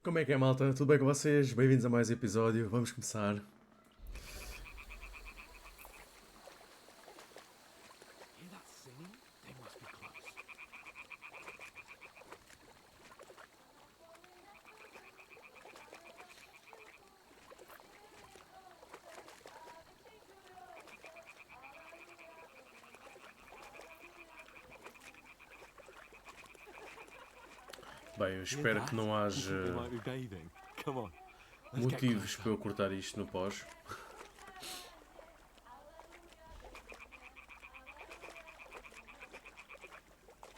Como é que é, malta? Tudo bem com vocês? Bem-vindos a mais um episódio. Vamos começar. Bem, eu espero que não haja motivos para eu cortar isto no pós.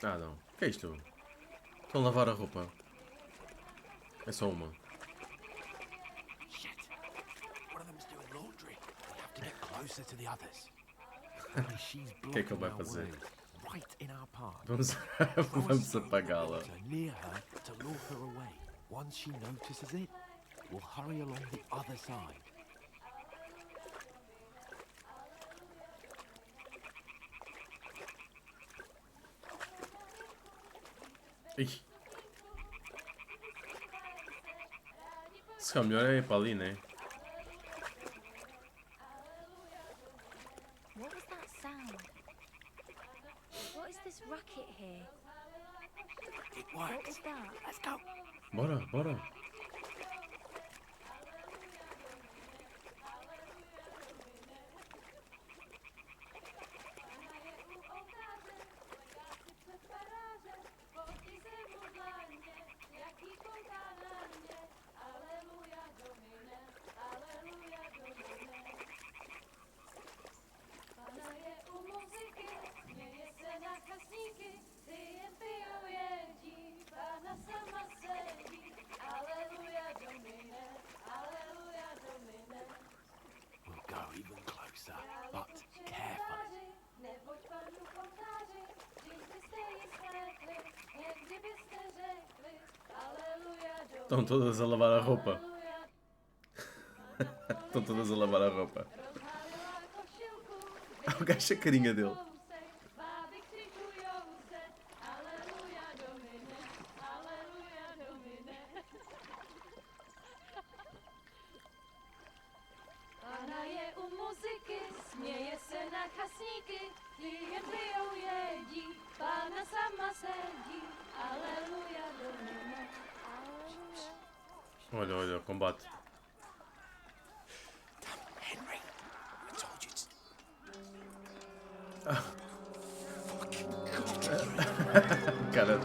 Ah, não. O que é isto? Estão a lavar a roupa. É só uma. O que é que ele vai fazer? Vamos, vamos apagá-la. Ih. Se calhar melhor é ir para ali, né? What was that sound? What is this racket here? What was that? Let's go. Bora, bora. We'll go even closer, but carefully. Estão todas a lavar a roupa. Estão todas a lavar a roupa. O gajo a carinha dele. Olha, olha, o combate. Henry, I told you to... Cara.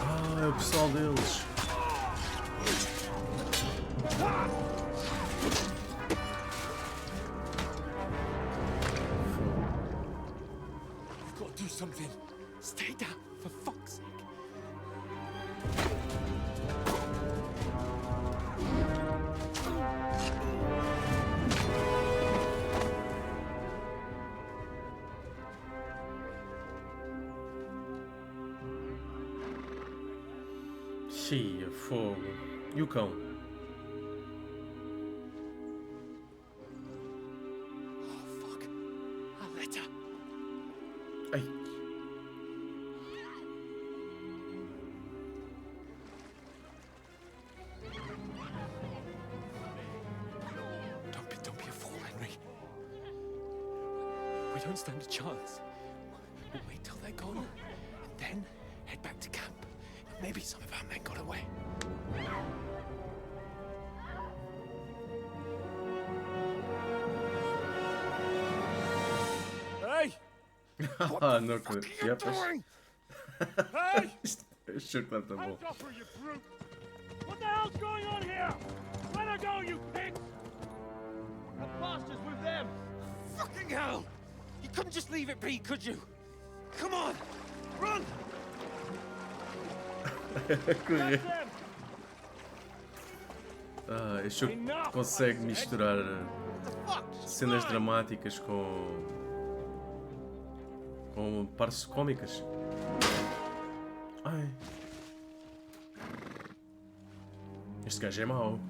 Ah, é o pessoal deles. You've got to do something. Stay down, for fuck's sake. Chia, fogo. E o cão? Oh, fuck. A letter. Ai. Don't be a fool, Henry. We don't stand a chance. We'll wait till they're gone, and then head back to camp. Maybe some of our men got away. Hey! Ah, não What acredito. are you Yep, doing? Hey! eu juro que não está bom. Hands off her, you brute! What the hell's going on here? Let her go, you pigs! The bastards with them! Fucking hell! You couldn't just leave it be, could you? Come on! Run! Correr. That's them! Ah, este jogo consegue misturar cenas dramáticas com partes cómicas. Ai. Este gajo é mau.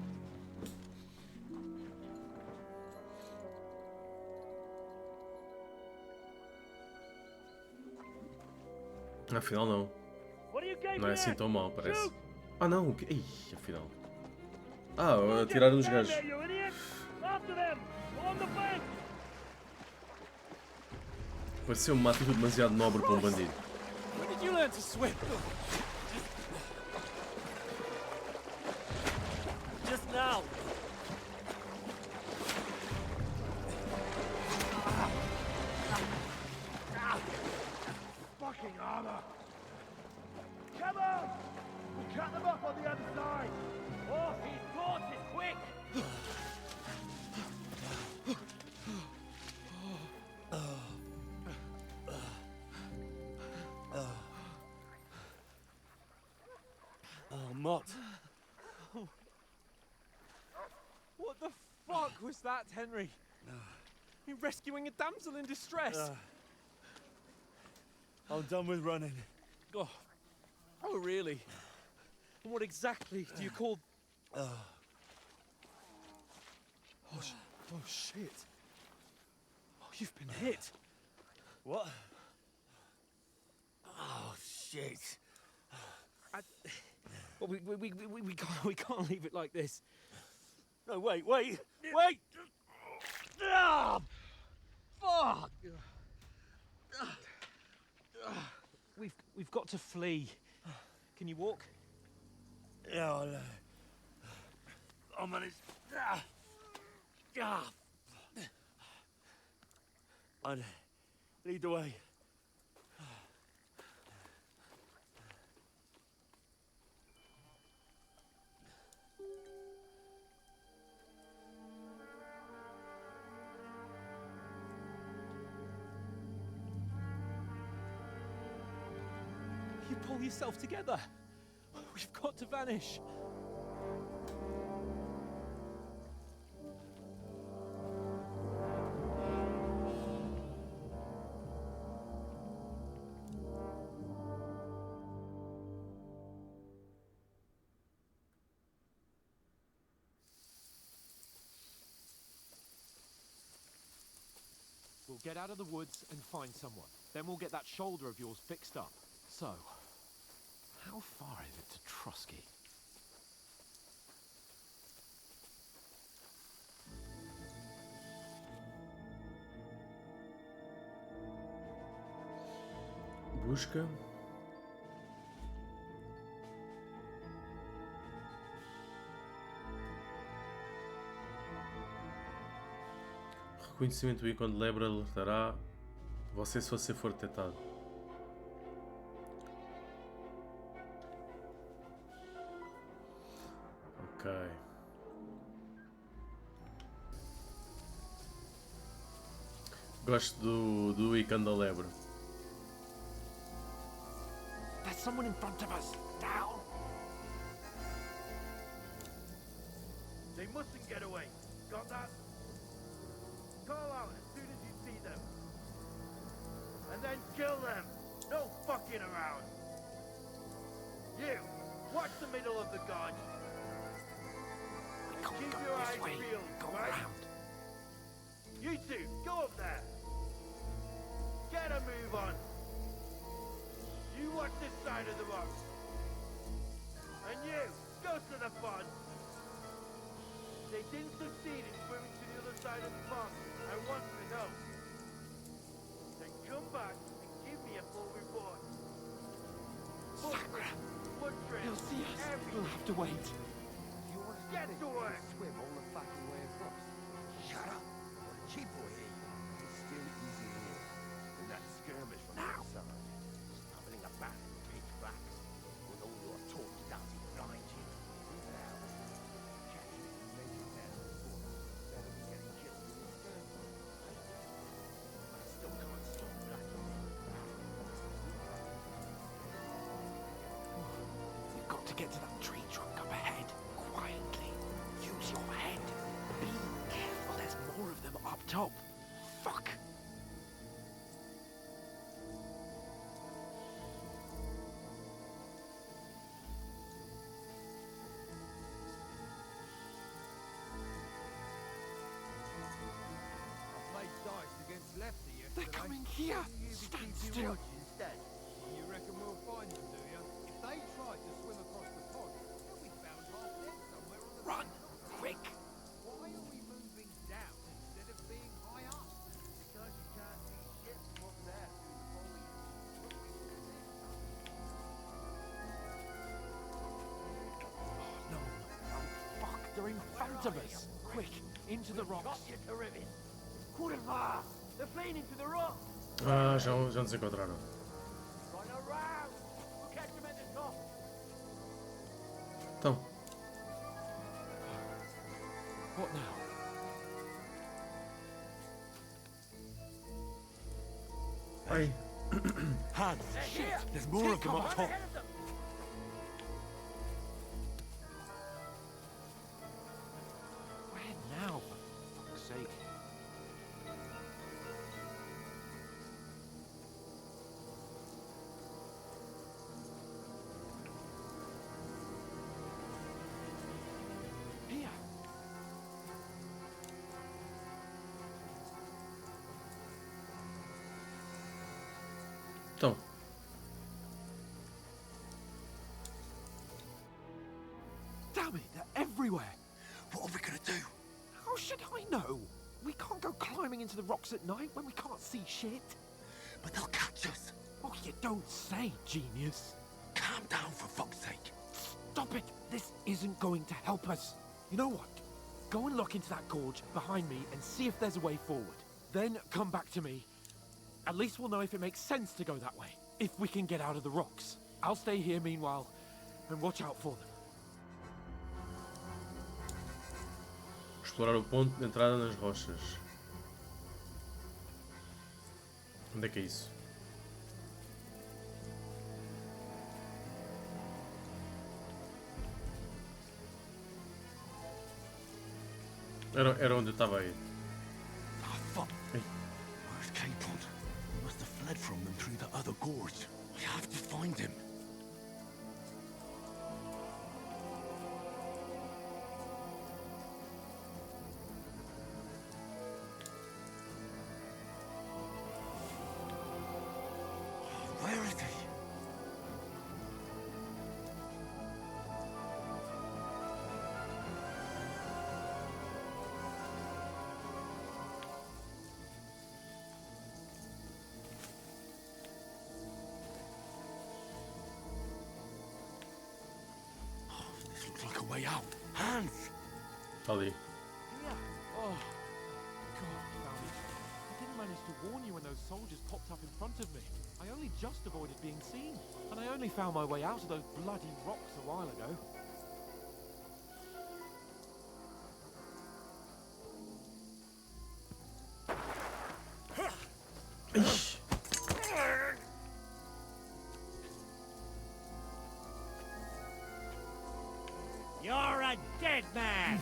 Afinal não. What are you gaping Não é assim at? tão mal, parece. Shoot! Ah não, ih, afinal. Ah, tiraram os Stand gajos. there, you idiot! After them! Along the bank! Pareceu-me uma atitude demasiado nobre para um bandido. When did you learn to swim? Just now! Fucking armor! Come on! We'll cut them off on the other side! Oh, his horses, quick! Oh, Mott. What the fuck was that, Henry? You rescuing a damsel in distress? I'm done with running. Oh, oh really? And what exactly do you call... Oh, oh shit. Oh, you've been hit. What? Oh, shit. Well, we can't leave it like this. No, wait! Ah, fuck! We've got to flee. Can you walk? Yeah, I'll manage. I'd lead the way. You pull yourself together. We've got to vanish. We'll get out of the woods and find someone. Then we'll get that shoulder of yours fixed up. So, how far is it to Trusky? Busca. Reconhecimento do ícone de lebre alertará você se você for detectado. Ok. Gosto do ícone da lebre. There's someone in front of us. Down. They mustn't get away. Got that? Call out as soon as you see them. And then kill them. No fucking around. You, watch the middle of the guard. We can't Keep go your this eyes way. peeled, Go right? around. You two, go up there. Get a move on. You watch this side of the rock. And you, go to the pond. They didn't succeed in swimming to the other side of the pond. I want to know. Then come back and give me a full report. Sakura. Foot He'll see us. We'll have to wait. You want to Get to work. swim all the fucking way across? Shut up. Or the chief will hear you. It's still easy here. And that skirmish from outside. Stumbling about in pitch blacks. With all your talk doesn't blind you. Now, catching and making down before. Better than getting killed in the first one. I still can't stop Blackie. We've got to get to that tree trunk up ahead. Quietly. Use your head. Be careful. There's more of them up top. Fuck. I played dice against Lefty yesterday. They're coming here. You Stand keep still. watch instead. You reckon we'll of us. Quick, into the rocks. Got you to ribbon. Curva! They're fleeing into the rock. Ah, já nos encontraram. Run around. We'll catch them at the top. Então, What now? ai. Hands! They're Shit! here. There's more of them Run up top. ahead of them. Where now, for fuck's sake? Here. Então, Damn it, they're everywhere. What are we gonna do? How should I know? We can't go climbing into the rocks at night when we can't see shit. But they'll catch us. Oh, you don't say, genius. Calm down, for fuck's sake. Stop it! This isn't going to help us. You know what? Go and look into that gorge behind me and see if there's a way forward. Then come back to me. At least we'll know if it makes sense to go that way. If we can get out of the rocks. I'll stay here meanwhile and watch out for them. explorar o ponto de entrada nas rochas. Onde é que é isso? Era onde eu estava aí. Ah, fuck. Hey. Where's Capon? He must have fled from them through the other gorge. We have to find him. Where is he? This looks like a way out. Hans! Está ali. Yeah. Oh, God, damn it. I didn't manage to warn you when those soldiers popped up in front of me. I only just avoided being seen. And I only found my way out of those bloody rocks a while ago. Ixi. You're a dead man.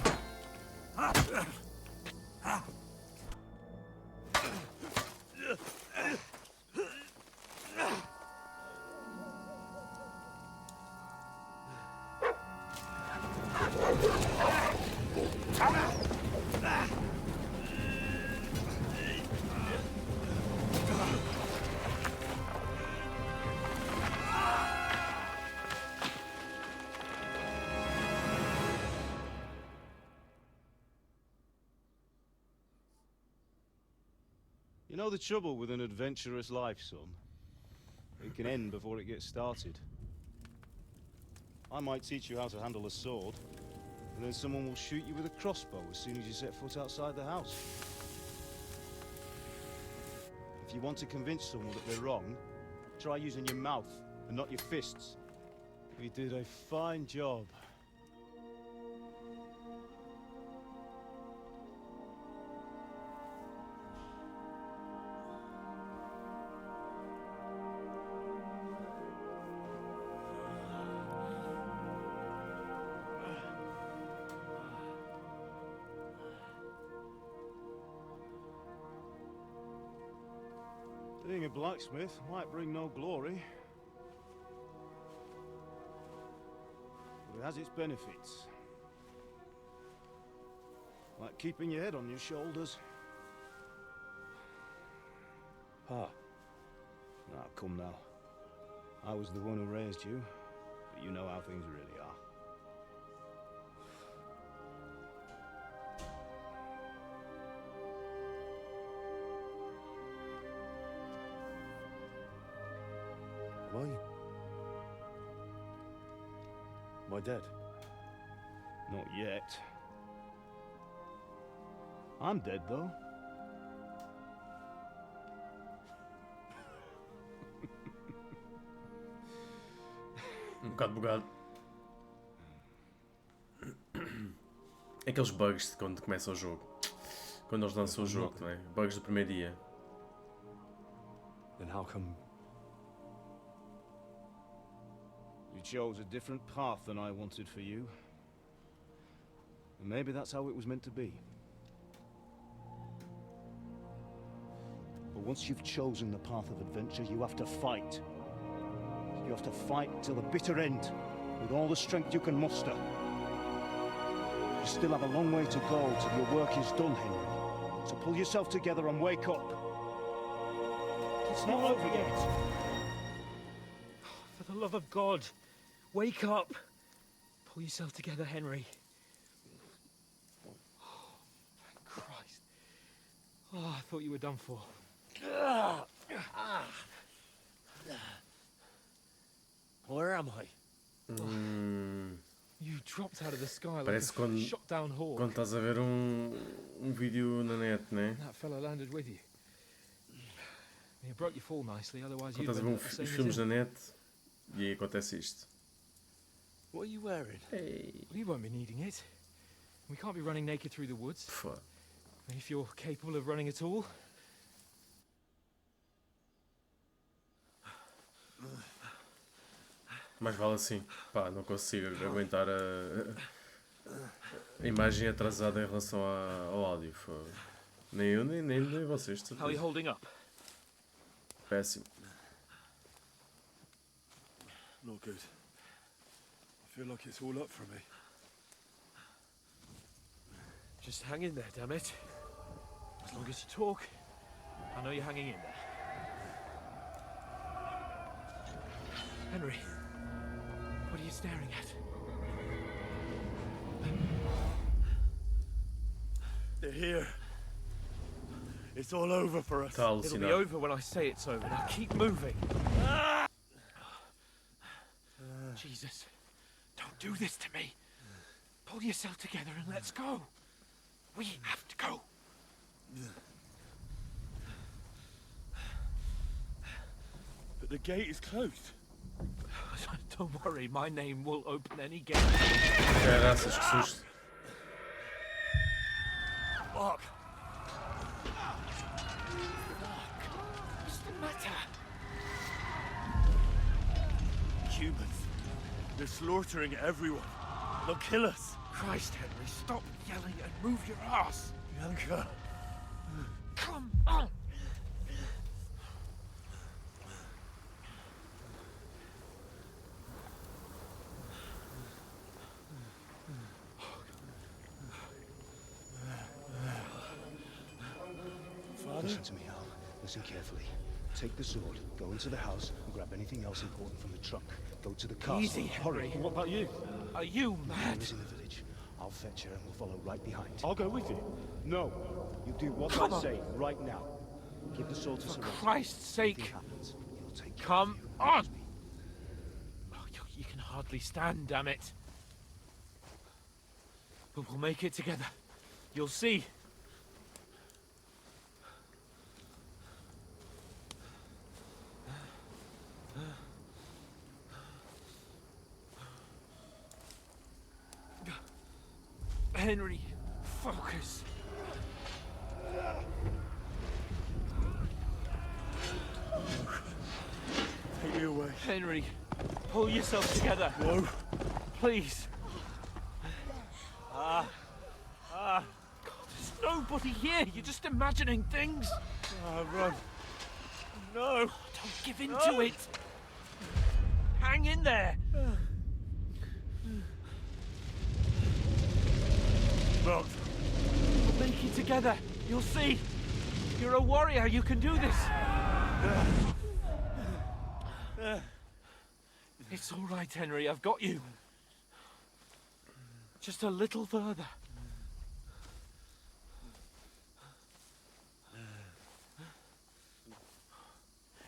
You know the trouble with an adventurous life, son? It can end before it gets started. I might teach you how to handle a sword, and then someone will shoot you with a crossbow as soon as you set foot outside the house. If you want to convince someone that they're wrong, try using your mouth and not your fists. We did a fine job. Being a blacksmith might bring no glory, but it has its benefits. Like keeping your head on your shoulders. Ah. Now, come now. I was the one who raised you, but you know how things really are. Am I dead? Not yet. I'm dead, though. Um bocado bugado. Aqueles bugs de quando começa o jogo. Quando eles lançam o jogo, não é? Bugs do primeiro dia. Then how come... You chose a different path than I wanted for you. And maybe that's how it was meant to be. But once you've chosen the path of adventure, you have to fight. You have to fight till the bitter end, with all the strength you can muster. You still have a long way to go till your work is done, Henry. So pull yourself together and wake up. It's not over yet. For the love of God, wake up. Pull yourself together, Henry. Oh, thank Christ. Oh, I thought you were done for. Where am I? You dropped out of the sky like Parece a quando, shot down hawk. quando estás a ver um vídeo na net, né? That fella landed with you. You broke your fall nicely, otherwise Quando you'd estás a been ver the same os as filmes him. na net e aí acontece isto. What are you wearing? We won't be needing it. We can't be running naked through the woods. Pô. If you're capable of running at all. Mais vale assim. Pá, não consigo aguentar a imagem atrasada em relação ao áudio. Pô. Nem eu, nem vocês. How are you holding up? Péssimo. Not good. I feel like it's all up for me. Just hang in there, damn it. As long as you talk, I know you're hanging in there. Henry, what are you staring at? They're here. It's all over for us. Está a It'll be alucinar. over when I say it's over. Now keep moving. Jesus, don't do this to me. Pull yourself together and let's go. We have to go. But the gate is closed. Don't worry, my name will open any gate. Caraças, que susto. Fuck. What's the matter? Humans. They're slaughtering everyone. They'll kill us. Christ, Henry, stop yelling and move your ass. Bianca. Come on. Listen to me, Al. Listen carefully. Take the sword, go into the house, and grab anything else important from the trunk. Go to the castle. Easy, Henry. Hurry. What about you? Are you mad? Is in the village. I'll fetch her and we'll follow right behind. I'll go with you. No. You do what Come I on. say right now. Give the sword to For Sarah. Christ's Anything sake. happens, you'll take care Come of you. on. Oh, you can hardly stand, damn it. But we'll make it together. You'll see. Henry, focus. Take me away. Henry, pull yourself together. No. Please. God, there's nobody here. You're just imagining things. Run. No. Don't give in to it. Hang in there. Not. We'll make it together. You'll see. You're a warrior. You can do this. It's all right, Henry. I've got you. Just a little further.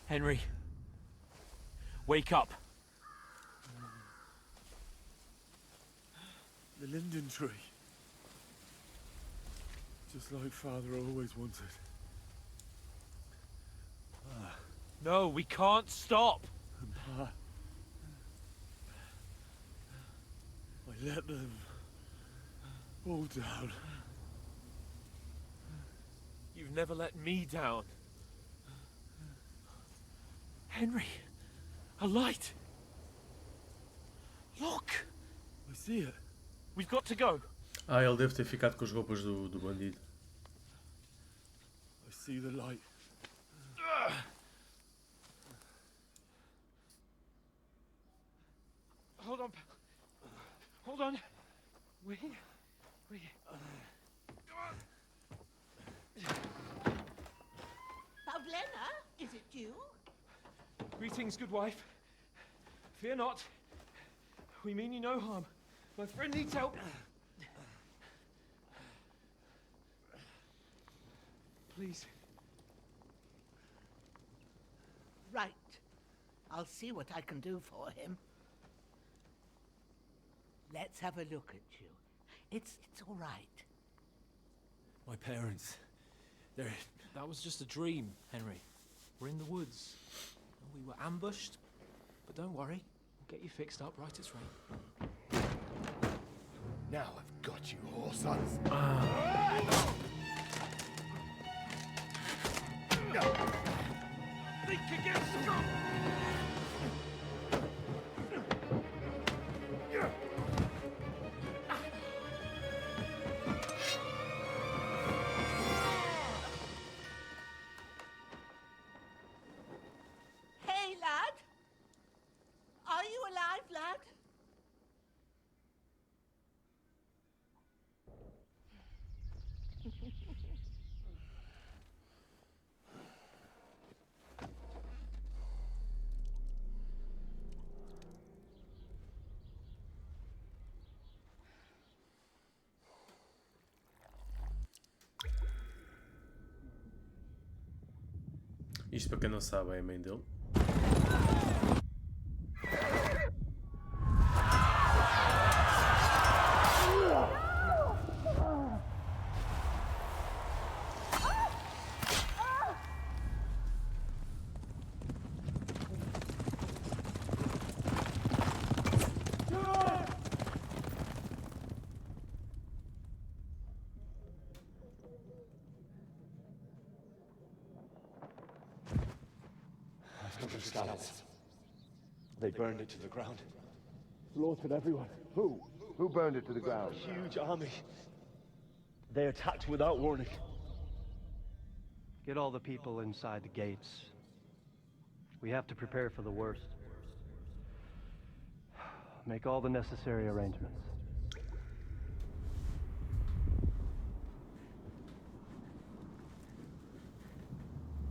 Henry, wake up. The linden tree. Just like Father always wanted. No, we can't stop! Pa, I let them all down. You've never let me down. Henry, a light! Look! I see it. We've got to go. Ah, ele deve ter ficado com as roupas do bandido. I see the light. Hold on. Hold on. Wait. Pavlena, is it you? Greetings, good wife. Fear not. We mean you no harm. My friend needs help. Please. Right. I'll see what I can do for him. Let's have a look at you. It's all right. My parents. They're... That was just a dream, Henry. We're in the woods. We were ambushed, but don't worry. We'll get you fixed up right as rain. Now I've got you, whore sons. Think again, strong! Hey, lad! Are you alive, lad? Isto, para quem não sabe, é a mãe dele. They burned it to the ground. Slaughtered everyone. Who? Who burned it to the ground? Huge army. They attacked without warning. Get all the people inside the gates. We have to prepare for the worst. Make all the necessary arrangements.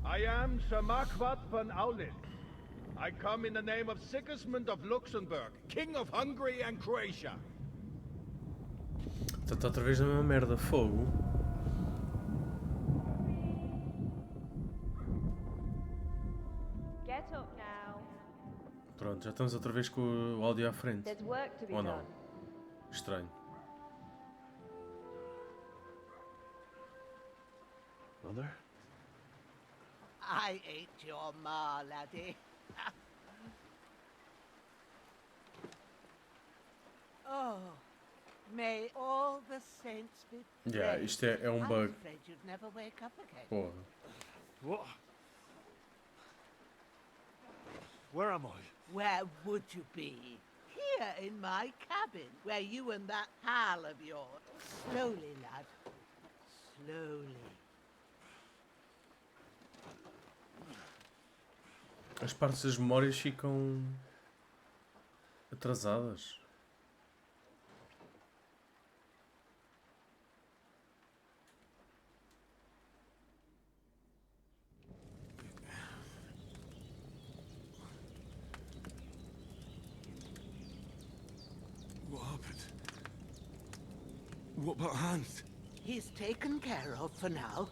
I am Sir Marquardt von Aulis. I come in the name of Sigismund of Luxembourg, King of Hungary and Croatia. Portanto, outra vez na mesma merda. Fogo. Get up now. Pronto, já estamos outra vez com o áudio à frente. There's work to be Ou done. não? Estranho. Mother? I ain't your ma, laddie. Oh, may all the saints be praised. Yeah, isto é um I'm bug. afraid you'd never wake up again. Porra. What? Where am I? Where would you be? Here in my cabin, where you and that pal of yours. Slowly, lad. Slowly. As partes das memórias ficam atrasadas. What happened? What about Hans? He's taken care of for now,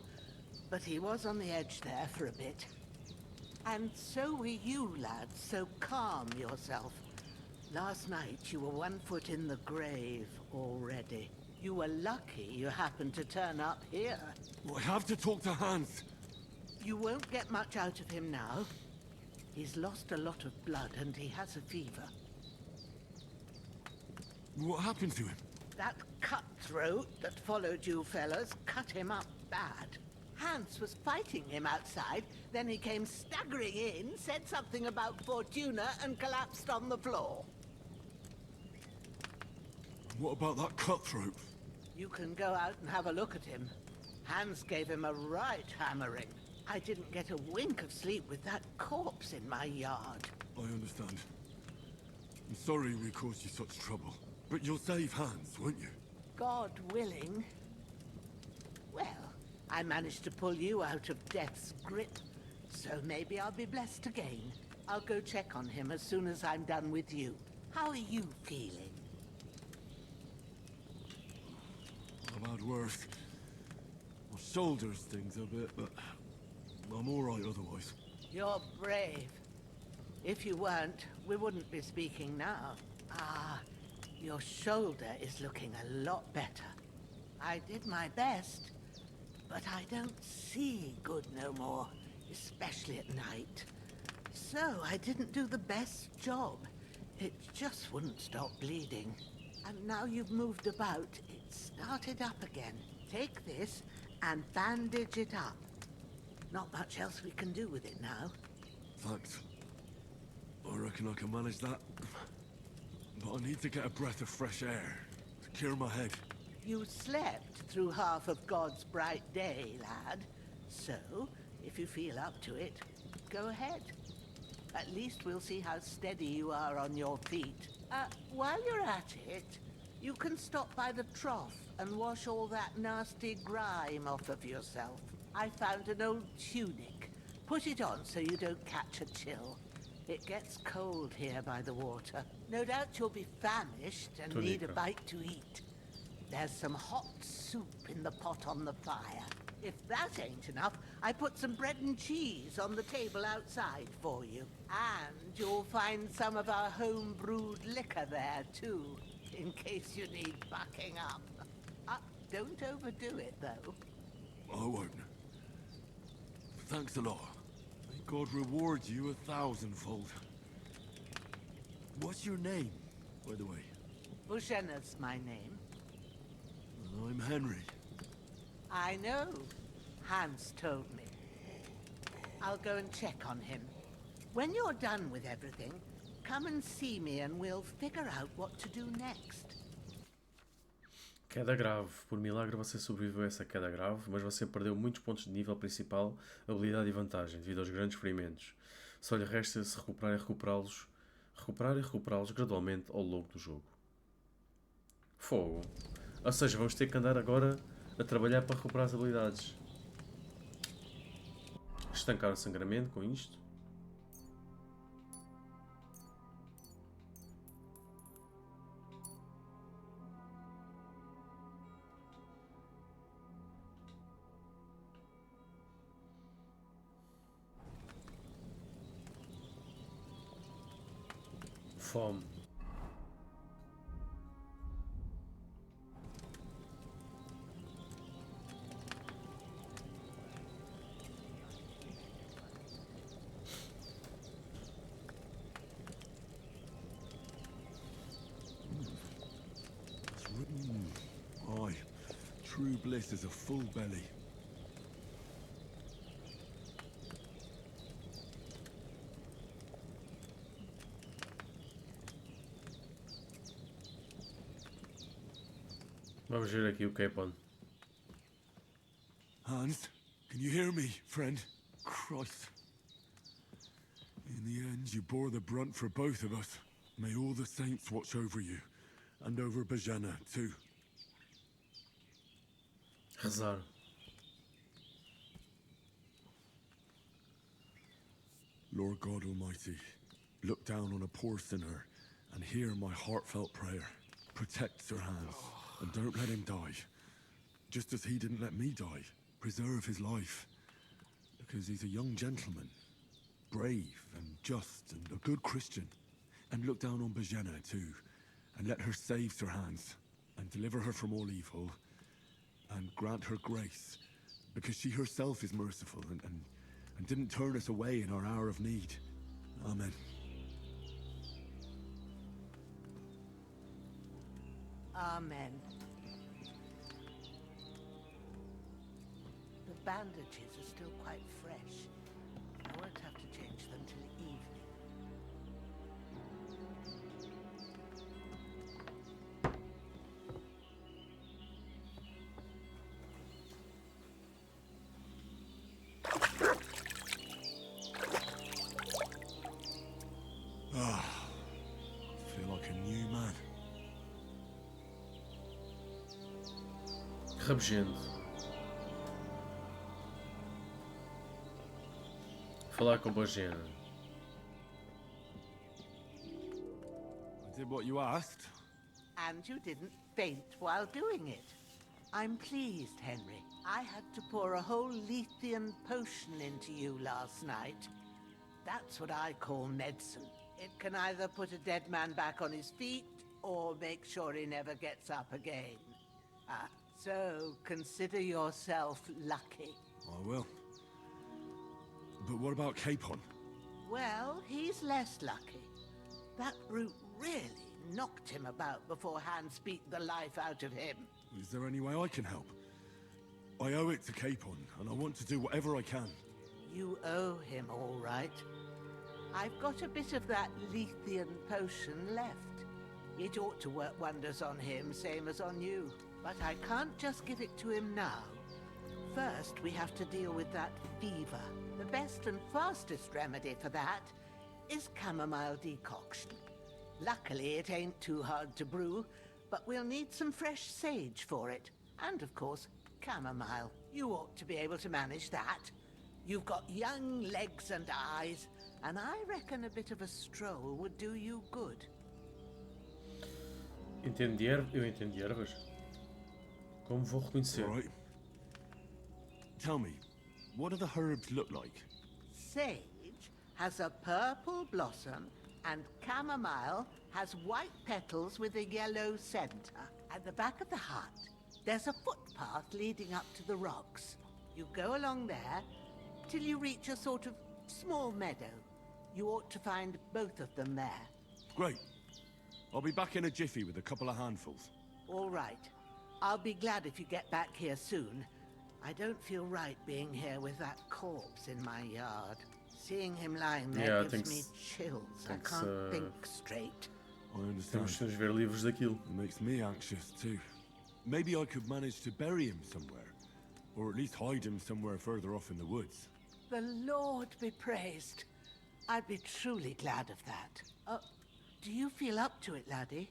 but he was on the edge there for a bit. And so were you, lad, so calm yourself. Last night you were 1 foot in the grave already. You were lucky you happened to turn up here. I have to talk to Hans. You won't get much out of him now. He's lost a lot of blood and he has a fever. What happened to him? That cutthroat that followed you fellas cut him up bad. Hans was fighting him outside, then he came staggering in, said something about Fortuna, and collapsed on the floor. What about that cutthroat? You can go out and have a look at him. Hans gave him a right hammering. I didn't get a wink of sleep with that corpse in my yard. I understand. I'm sorry we caused you such trouble. But you'll save Hans, won't you? God willing. Well, I managed to pull you out of death's grip, so maybe I'll be blessed again. I'll go check on him as soon as I'm done with you. How are you feeling? I've had worse. My shoulder stings a bit, but I'm all right otherwise. You're brave. If you weren't, we wouldn't be speaking now. Ah, your shoulder is looking a lot better. I did my best, but I don't see good no more, especially at night. So I didn't do the best job. It just wouldn't stop bleeding. And now you've moved about, it started up again. Take this and bandage it up. Not much else we can do with it now. Thanks. I reckon I can manage that. But I need to get a breath of fresh air to cure my head. You slept through half of God's bright day, lad. So, if you feel up to it, go ahead. At least we'll see how steady you are on your feet. While you're at it, you can stop by the trough and wash all that nasty grime off of yourself. I found an old tunic. Put it on so you don't catch a chill. It gets cold here by the water. No doubt you'll be famished and need a bite to eat. There's some hot soup in the pot on the fire. If that ain't enough, I put some bread and cheese on the table outside for you. And you'll find some of our home-brewed liquor there, too, in case you need bucking up. Don't overdo it, though. I won't. Thanks a lot. May God reward you 1,000-fold. What's your name, by the way? Bushena's my name. I'm Henry. I know. Hans told me. I'll go and check on him. When you're done with everything, come and see me and we'll figure out what to do next. Queda grave. Por milagre você sobreviveu a essa queda grave, mas você perdeu muitos pontos de nível principal, habilidade e vantagem, devido aos grandes ferimentos. Só lhe resta se recuperar e recuperá-los gradualmente ao longo do jogo. Fogo. Ou seja, vamos ter que andar agora a trabalhar para recuperar as habilidades. Estancar o sangramento com isto. Fome. Aye, true bliss is a full belly. Vamos ver aqui o Capon. Hans, can you hear me, friend? Christ. In the end, you bore the brunt for both of us. May all the saints watch over you, and over Bajana, too. Rezar. Lord God Almighty, look down on a poor sinner and hear my heartfelt prayer. Protect Sir Hans, and don't let him die. Just as he didn't let me die. Preserve his life. Because he's a young gentleman. Brave and just and a good Christian. And look down on Bajana too. And let her save Sir Hans. and deliver her from all evil, and grant her grace, because she herself is merciful and didn't turn us away in our hour of need. Amen. Amen. The bandages are still quite fresh. I won't have to change them till evening. I feel like a new man. Rabugento. Falar com boa gente. I did what you asked. And you didn't faint while doing it. I'm pleased, Henry. I had to pour a whole Lethean potion into you last night. That's what I call medicine. It can either put a dead man back on his feet, or make sure he never gets up again. So consider yourself lucky. I will. But what about Capon? Well, he's less lucky. That brute really knocked him about before Hans beat the life out of him. Is there any way I can help? I owe it to Capon, and I want to do whatever I can. You owe him, all right. I've got a bit of that Lethean potion left. It ought to work wonders on him, same as on you. But I can't just give it to him now. First, we have to deal with that fever. The best and fastest remedy for that is chamomile decoction. Luckily, it ain't too hard to brew, but we'll need some fresh sage for it. And, of course, chamomile. You ought to be able to manage that. You've got young legs and eyes, and I reckon a bit of a stroll would do you good. Eu entendi ervas. Como vou reconhecer? All right. Tell me, what do the herbs look like? Sage has a purple blossom, and chamomile has white petals with a yellow center. At the back of the hut, there's a footpath leading up to the rocks. You go along there till you reach a sort of small meadow. You ought to find both of them there. Great. I'll be back in a jiffy with a couple of handfuls. All right. I'll be glad if you get back here soon. I don't feel right being here with that corpse in my yard. Seeing him lying there gives me chills. I can't think straight. I understand. Temos de ver livros daquilo. It makes me anxious too. Maybe I could manage to bury him somewhere. Or at least hide him somewhere further off in the woods. The Lord be praised. I'd be truly glad of that. Do you feel up to it, laddie?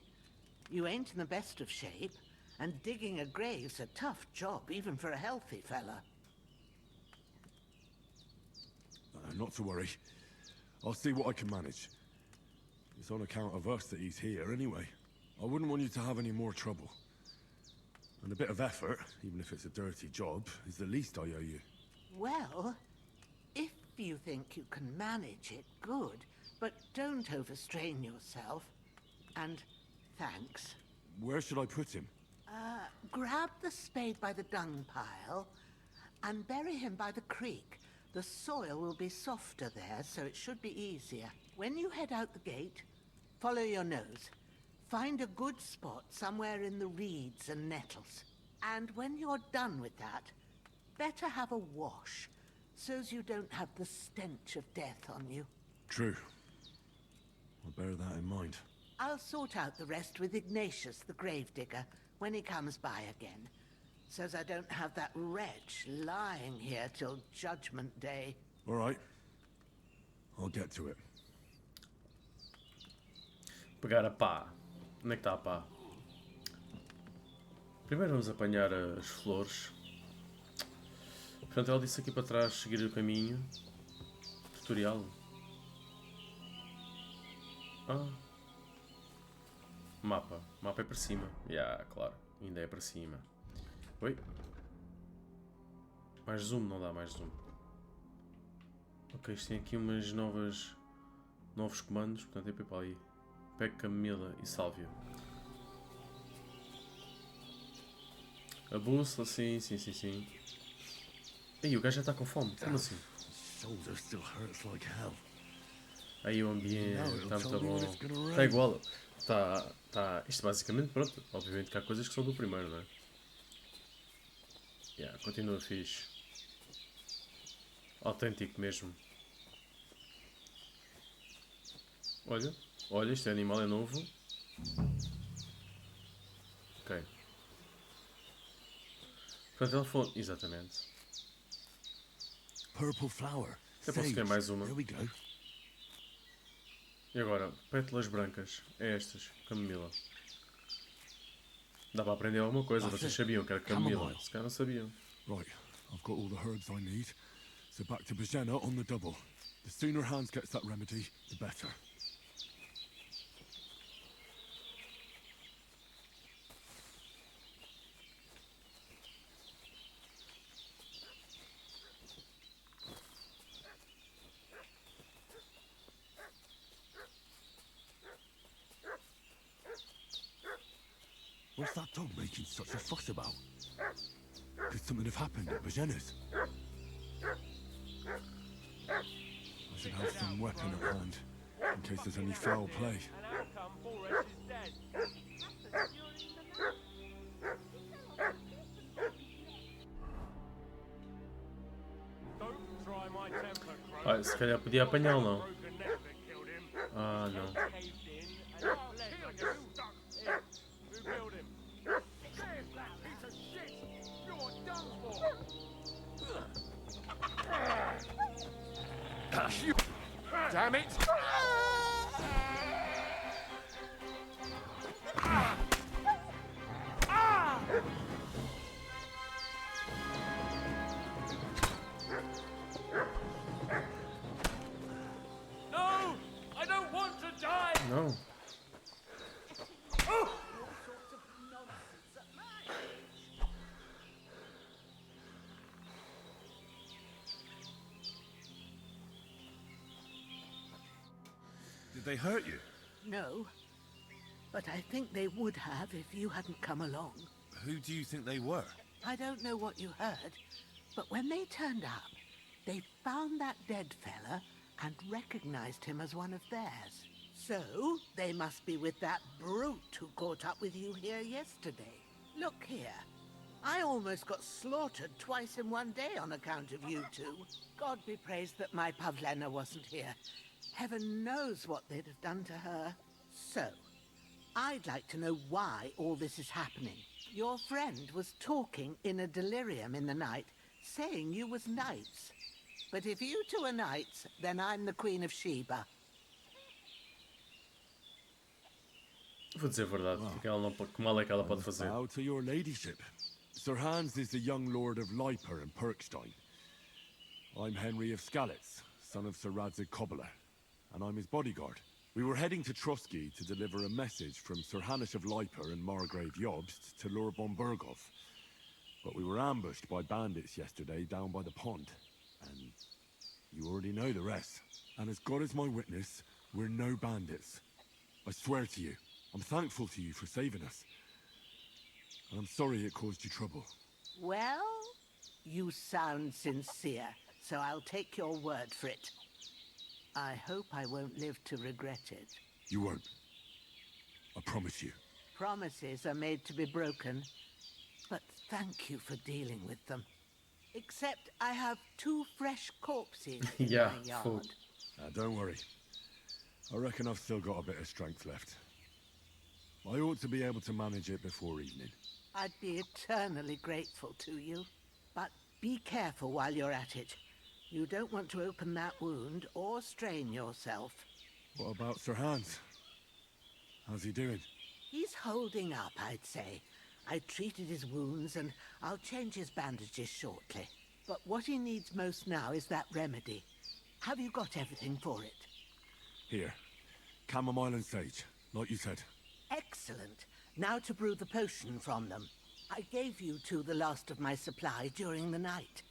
You ain't in the best of shape, and digging a grave's a tough job, even for a healthy fella. Not to worry. I'll see what I can manage. It's on account of us that he's here anyway. I wouldn't want you to have any more trouble. And a bit of effort, even if it's a dirty job, is the least I owe you. Well, if you think you can manage it, good. But don't overstrain yourself. And thanks. Where should I put him? Grab the spade by the dung pile and bury him by the creek. The soil will be softer there, so it should be easier. When you head out the gate, follow your nose. Find a good spot somewhere in the reeds and nettles. And when you're done with that, better have a wash, so's you don't have the stench of death on you. True. I'll bear that in mind. I'll sort out the rest with Ignatius, the gravedigger, when he comes by again, so's I don't have that wretch lying here till Judgment Day. All right. I'll get to it. Pegar a pá. Onde é que está a pá? Primeiro vamos apanhar as flores. Portanto, ela disse aqui para trás seguir o caminho. Tutorial. Mapa. Mapa é para cima. Claro. Ainda é para cima. Oi? Mais zoom, não dá mais zoom. Ok, isto tem aqui umas novos comandos. Portanto, é para aí. Peca, Camila e Sálvia. A bússola, sim, sim, sim, sim. Ih, o gajo já está com fome, como assim? Shoulder still hurts like hell. Aí o ambiente está muito bom. Está igual. Isto basicamente, pronto. Obviamente que há coisas que são do primeiro, não é? Yeah, continua fixe. Autêntico mesmo. Olha, olha, este animal é novo. Ok. Portanto, ele foi. Exatamente. Purple flower. Eu posso ter mais uma. There we go. E agora, pétalas brancas. É estas, camomila. Dá para aprender alguma coisa. Vocês sabiam que era camomila? Se calhar não sabiam. Right, I've got all the herbs I need. So back to Bajena on the double. The sooner Hans gets that remedy, the better. What's that dog making such a fuss about? Could something have happened at Bajena's? I should have some weapon at hand, in case there's any foul play. Ah, se calhar podia apanhá-lo, não? Ah, não. Damn it! No! I don't want to die! Não. Did they hurt you? No, but I think they would have if you hadn't come along. Who do you think they were? I don't know what you heard, but when they turned up, they found that dead fella and recognized him as one of theirs. So, they must be with that brute who caught up with you here yesterday. Look here. I almost got slaughtered twice in one day on account of you two. God be praised that my Pavlena wasn't here. Heaven knows what they'd have done to her. So, I'd like to know why all this is happening. Your friend was talking in a delirium in the night, saying you was knights. But if you two are knights, then I'm the Queen of Sheba. Vou dizer a verdade. Que ela não pode, que mal é que ela pode fazer? Bow to your ladyship. Sir Hans is the young lord of Leiper and Perkstein. I'm Henry of Skalitz, son of Sir Radzig Cobbler, and I'm his bodyguard. We were heading to Trusky to deliver a message from Sir Hanish of Leiper and Margrave Jobst to Lord von Berghoff. But we were ambushed by bandits yesterday down by the pond. And you already know the rest. And as God is my witness, we're no bandits. I swear to you, I'm thankful to you for saving us. And I'm sorry it caused you trouble. Well, you sound sincere, so I'll take your word for it. I hope I won't live to regret it. You won't. I promise you. Promises are made to be broken, but thank you for dealing with them. Except I have 2 fresh corpses in Yeah, my yard. full. Don't worry. I reckon I've still got a bit of strength left. I ought to be able to manage it before evening. I'd be eternally grateful to you. But be careful while you're at it. You don't want to open that wound or strain yourself. What about Sir Hans? How's he doing? He's holding up, I'd say. I treated his wounds and I'll change his bandages shortly. But what he needs most now is that remedy. Have you got everything for it? Here. Chamomile and sage, like you said. Excellent. Now to brew the potion from them. I gave you two the last of my supply during the night.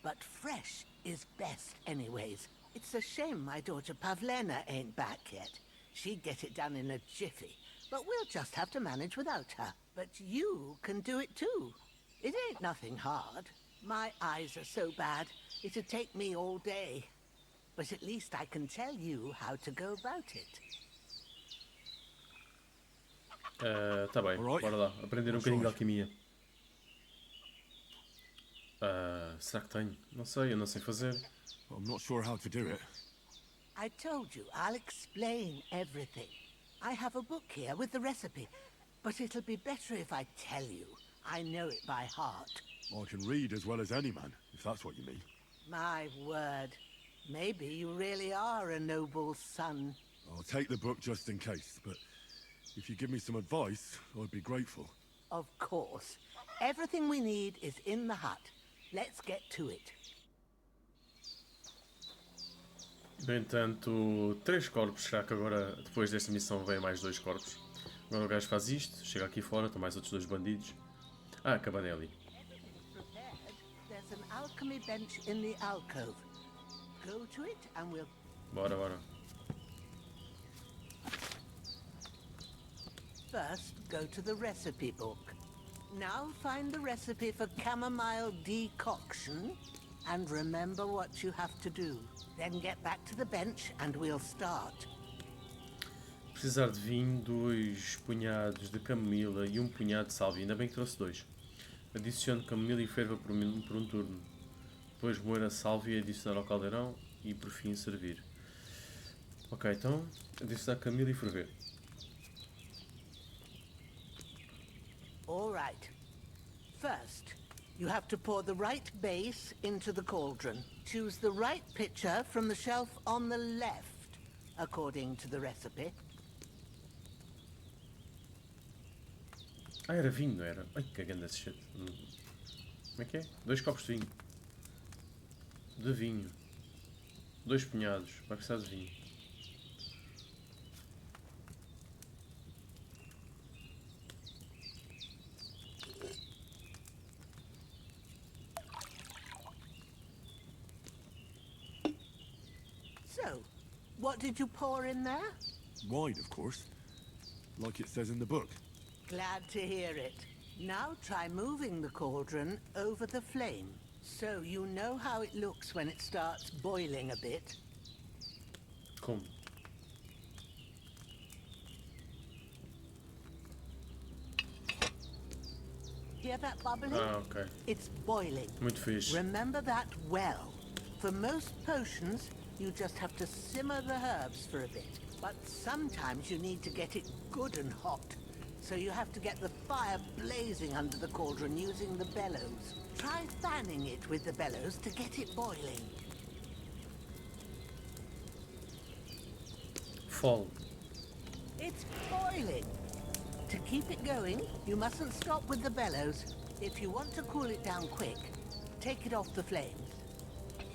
But fresh is best anyways. It's a shame my daughter Pavlena ain't back yet. She'd get it done in a jiffy. But we'll just have to manage without her. But you can do it too. It ain't nothing hard. My eyes are so bad, it'd take me all day. But at least I can tell you how to go about it. Tá bem, bora lá. Aprender um bocadinho de alquimia. Será que tenho? Não sei, eu não sei fazer. I'm not sure how to do it. I told you, I'll explain everything. I have a book here with the recipe, but it'll be better if I tell you. I know it by heart. I can read as well as any man, if that's what you mean. My word. Maybe you really are a noble son. I'll take the book just in case, but if you give me some advice, I'd be grateful. Of course. Everything we need is in the hut. Let's get to it. No entanto, 3 corpos. Será que agora, depois desta missão, vem mais 2 corpos? Agora o gajo faz isto, chega aqui fora, estão mais outros 2 bandidos. Ah, Cabanelli. Prepared. There's an alchemy bench in the alcove. Go to it and we'll... Bora, bora. First, go to the recipe book. Now find the recipe for chamomile decoction and remember what you have to do. Then get back to the bench and we'll start. Precisar de vinho, 2 punhados de camomila e 1 punhado de salvia. Ainda bem que trouxe 2. Adicione camomila e ferva por um turno. Depois moer a sálvia e adicionar ao caldeirão e por fim servir. Ok, então adicionar camomila e ferver. All right. First, you have to pour the right base into the cauldron. Choose the right pitcher from the shelf on the left, according to the recipe. Ah, era vinho, não era? Ai, que grande esse shit. Como é que é? 2 copos de vinho. De vinho. 2 punhados. Vai precisar de vinho. So, what did you pour in there? Wine, of course. Like it says in the book. Glad to hear it. Now try moving the cauldron over the flame, so you know how it looks when it starts boiling a bit. Como? Hear that bubbling? Ah, ok. It's boiling. Muito fixe. Remember that well. For most potions, you just have to simmer the herbs for a bit. But sometimes you need to get it good and hot. So you have to get the fire blazing under the cauldron using the bellows. Try fanning it with the bellows to get it boiling. Fall. It's boiling. To keep it going, you mustn't stop with the bellows. If you want to cool it down quick, take it off the flames.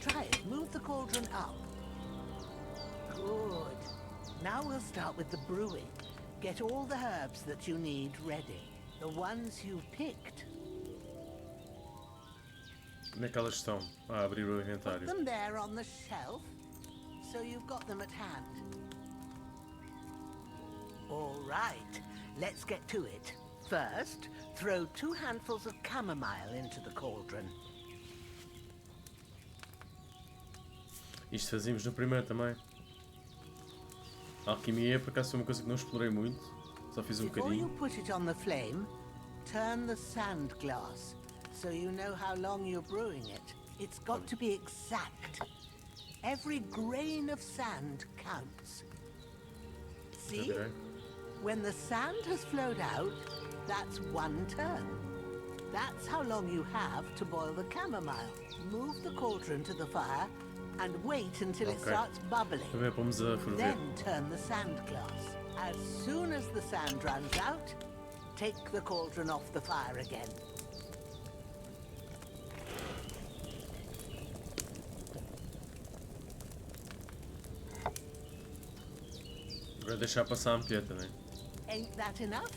Try it. Move the cauldron up. Good. Now we'll start with the brewing. Get all the herbs that you need ready. The ones you've picked. Onde é que elas estão? Ah, abrir o Put inventário. them there on the shelf, so you've got them at hand. All right, let's get to it. First, throw 2 handfuls of chamomile into the cauldron. Isto fazíamos no primeiro também. A alquimia, por acaso, foi uma coisa que não explorei muito. Só fiz um Before you bocadinho. put it on the flame, turn the sand glass, so you know how long you're brewing it. It's got to be exact. Every grain of sand counts. See? Ok. When the sand has flowed out, that's 1 turn. That's how long you have to boil the chamomile. Move the cauldron to the fire and wait until it Okay. starts bubbling. Também pomos a ferver. Then turn the sand glass. As soon as the sand runs out, take the cauldron off the fire again. Agora deixar passar a ampulheta, né? Ain't that enough?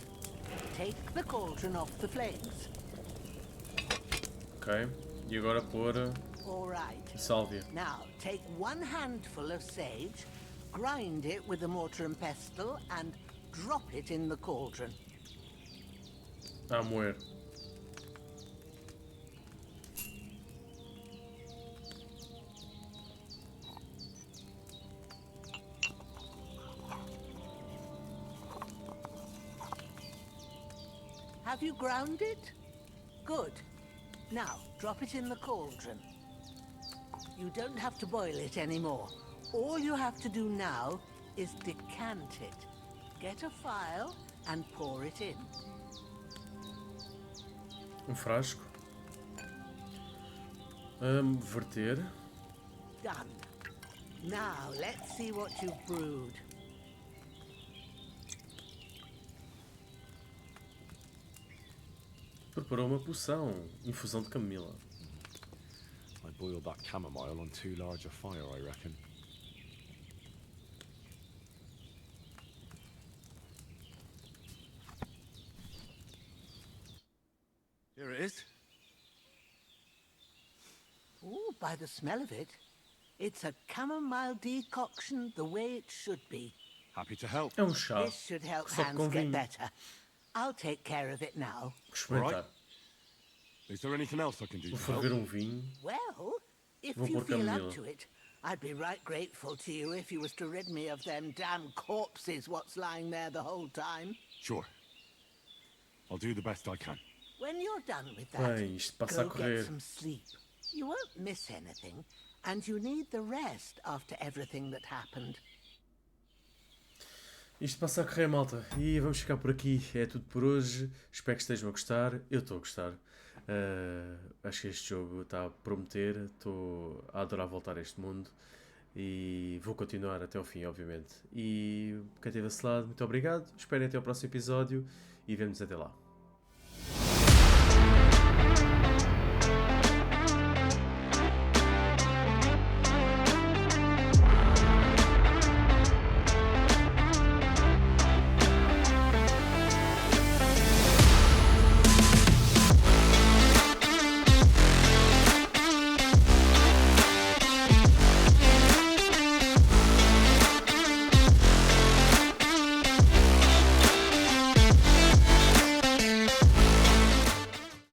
Take the cauldron off the flames. Ok. E agora pôr All right. sálvia. Now, take 1 handful of sage, grind it with a mortar and pestle, and drop it in the cauldron. A moer. Have you ground it? Good. Now, drop it in the cauldron. You don't have to boil it anymore. All you have to do now is decant it. Get a phial and pour it in. Frasco. Verter. Done. Now, let's see what you've brewed. Preparou uma poção. Infusão de camomila. I boiled that chamomile on too large a fire, I reckon. Here it is. Ooh, by the smell of it, it's a chamomile decoction the way it should be. Happy to help. É chá. This should help Só Hans com get vinho. better. I'll take care of it now. Experimentar. Is there anything else I can do Vou to help? ferver vinho. Well, if Vou you pôr feel camomila. up to it, I'd be right grateful to you if you was to rid me of them damn corpses what's lying there the whole time. Sure. I'll do the best I can. When you're done with that, Bem, isto passa a go correr. get some sleep. You won't miss anything, and you need the rest after everything that happened. Isto passa a correr, malta. E vamos ficar por aqui. É tudo por hoje. Espero que estejam a gostar. Eu estou a gostar. Acho que este jogo está a prometer. Estou a adorar voltar a este mundo. E vou continuar até ao fim, obviamente. E quem esteve desse lado, muito obrigado. Esperem até ao próximo episódio. E vemo-nos até lá.